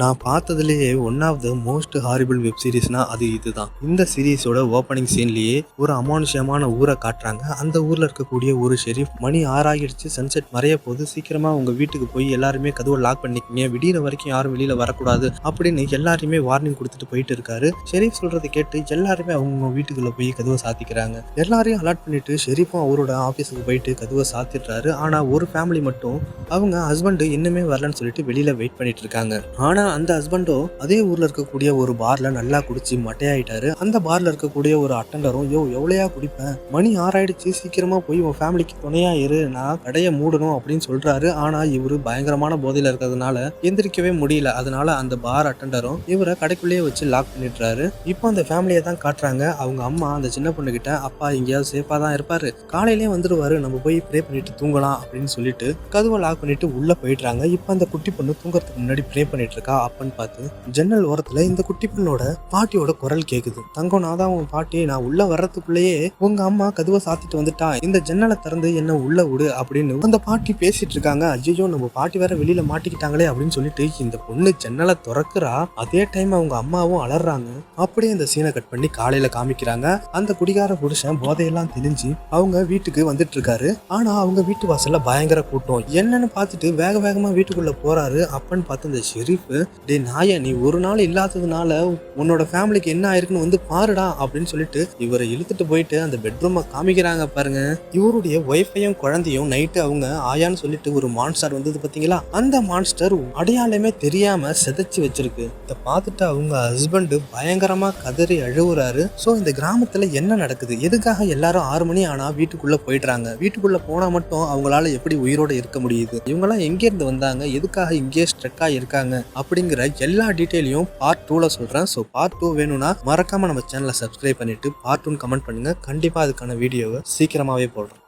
நான் பார்த்ததுலேயே one of the most horrible web சீரிஸ்னா அது இதுதான். இந்த சீரீஸோட ஓப்பனிங் சீன்லேயே ஒரு அமானுஷ்யமான ஊரை காட்டுறாங்க. அந்த ஊரில் இருக்கக்கூடிய ஒரு ஷெரீஃப் மணி 6 ஆகிடுச்சு, சன்செட் மறைய போது, சீக்கிரமாக உங்கள் வீட்டுக்கு போய் எல்லாருமே கதவை லாக் பண்ணிக்கிங்க, விடிகிற வரைக்கும் யாரும் வெளியில் வரக்கூடாது அப்படின்னு எல்லாருமே வார்னிங் கொடுத்துட்டு போயிட்டு இருக்காரு. ஷெரீஃப் சொல்கிறத கேட்டு எல்லாருமே அவங்க வீட்டுக்குள்ளே போய் கதவை சாத்திக்கிறாங்க. எல்லாரையும் அலர்ட் பண்ணிட்டு ஷெரீஃபும் அவரோட ஆஃபீஸுக்கு போயிட்டு கதவை சாத்திடுறாரு. ஆனால் ஒரு ஃபேமிலி மட்டும் அவங்க ஹஸ்பண்டு இன்னுமே வரலன்னு சொல்லிட்டு வெளியில் வெயிட் பண்ணிட்டு இருக்காங்க. ஆனால் அந்த ஹஸ்பண்டோ அதே ஊர்ல இருக்கக்கூடிய ஒரு பார்ல நல்லா குடிச்சு மட்டையாயிட்டாரு. அந்த பார்ல இருக்கக்கூடிய ஒரு அட்டண்டரும் எவ்வளையா குடிப்பேன், மணி 6 ஆயிடுச்சு, சீக்கிரமா போய் உன் ஃபேமிலிக்கு துணையா இரு, நான் கடையை மூடணும் அப்படின்னு சொல்றாரு. ஆனா இவரு பயங்கரமான போதையில இருக்கிறதுனால எந்திரிக்கவே முடியல. அதனால அந்த பார் அட்டண்டரும் இவரை கடைக்குள்ளேயே வச்சு லாக் பண்ணிடுறாரு. இப்போ அந்த ஃபேமிலியை தான் காட்டுறாங்க. அவங்க அம்மா அந்த சின்ன பொண்ணு கிட்ட, அப்பா எங்கேயாவது சேஃபா தான் இருப்பாரு, காலையிலேயே வந்துடுவாரு, நம்ம போய் ப்ரே பண்ணிட்டு தூங்கலாம் அப்படின்னு சொல்லிட்டு கதவை லாக் பண்ணிட்டு உள்ள போயிடுறாங்க. இப்போ அந்த குட்டி பொண்ணு தூங்குறதுக்கு முன்னாடி ப்ரே பண்ணிட்டு இருக்கா. அப்பன்னு பார்த்து ஜன்னல் ஓரத்துல இந்த குட்டி பொண்ணோட பாட்டியோட குரல் கேக்குது. தங்கம், நான் தான் உன் பாட்டி, நான் உள்ள வர்றதுக்குள்ளேயே உங்க அம்மா கதவை சாத்திட்டு வந்துட்டா, இந்த ஜன்னலை திறந்து என்ன உள்ள விடு அப்படின்னு அந்த பாட்டி பேசிட்டு இருக்காங்க. ஐயோ, நம்ம பாட்டி வேற வெளியில மாட்டிக்கிட்டாங்களே அப்படின்னு சொல்லிட்டு இந்த பொண்ணு ஜன்னலை திறக்கிறா. அதே டைம் அவங்க அம்மாவும் அலறாங்க. அப்படியே இந்த சீனை கட் பண்ணி காலையில காமிக்கிறாங்க. அந்த குடிகார புருஷன் போதையெல்லாம் தெரிஞ்சு அவங்க வீட்டுக்கு வந்துட்டு இருக்காரு. ஆனா அவங்க வீட்டு வாசல்ல பயங்கர கூட்டம். என்னன்னு பார்த்துட்டு வேக வேகமா வீட்டுக்குள்ள போறாரு. அப்பன்னு பார்த்து இந்த ஷெரீஃப், டே நாய, நீ ஒரு நாள் இல்லாததுனால உன்னோட ஃபேமிலிக்கு என்ன ஆயிருக்குன்னு வந்து பாருடா அப்படின்னு சொல்லிட்டு இவரை இழுத்துட்டு போயிட்டு அந்த பெட்ரூமை காமிக்கிறாங்க. பாருங்க, இவருடைய ஒய்ஃபையும் குழந்தையும் நைட்டு அவங்க ஆயான்னு சொல்லிட்டு ஒரு மான்ஸ்டர் வந்தது பாத்தீங்களா, அந்த மான்ஸ்டர் அடையாளமே தெரியாம செதைச்சு வச்சிருக்கு. இதை பார்த்துட்டு அவங்க ஹஸ்பண்ட் பயங்கரமா கதறி அழுவுறாரு. ஸோ இந்த கிராமத்துல என்ன நடக்குது, எதுக்காக எல்லாரும் 6 மணி ஆனா வீட்டுக்குள்ள போயிடுறாங்க, வீட்டுக்குள்ள போனா மட்டும் அவங்களால எப்படி உயிரோட இருக்க முடியுது, இவங்கெல்லாம் எங்கே இருந்து வந்தாங்க, எதுக்காக இங்கே ஸ்ட்ரக்கா இருக்காங்க அப்படிங்கிற எல்லா டீட்டெயிலையும் பார்ட் 2ல சொல்றேன். ஸோ பார்ட் 2 வேணும்னா மறக்காம நம்ம சேனலை சப்ஸ்கிரைப் பண்ணிட்டு பார்ட் 2 கமெண்ட் பண்ணுங்க. கண்டிப்பா அதுக்கான வீடியோவை சீக்கிரமாவே போடுறோம்.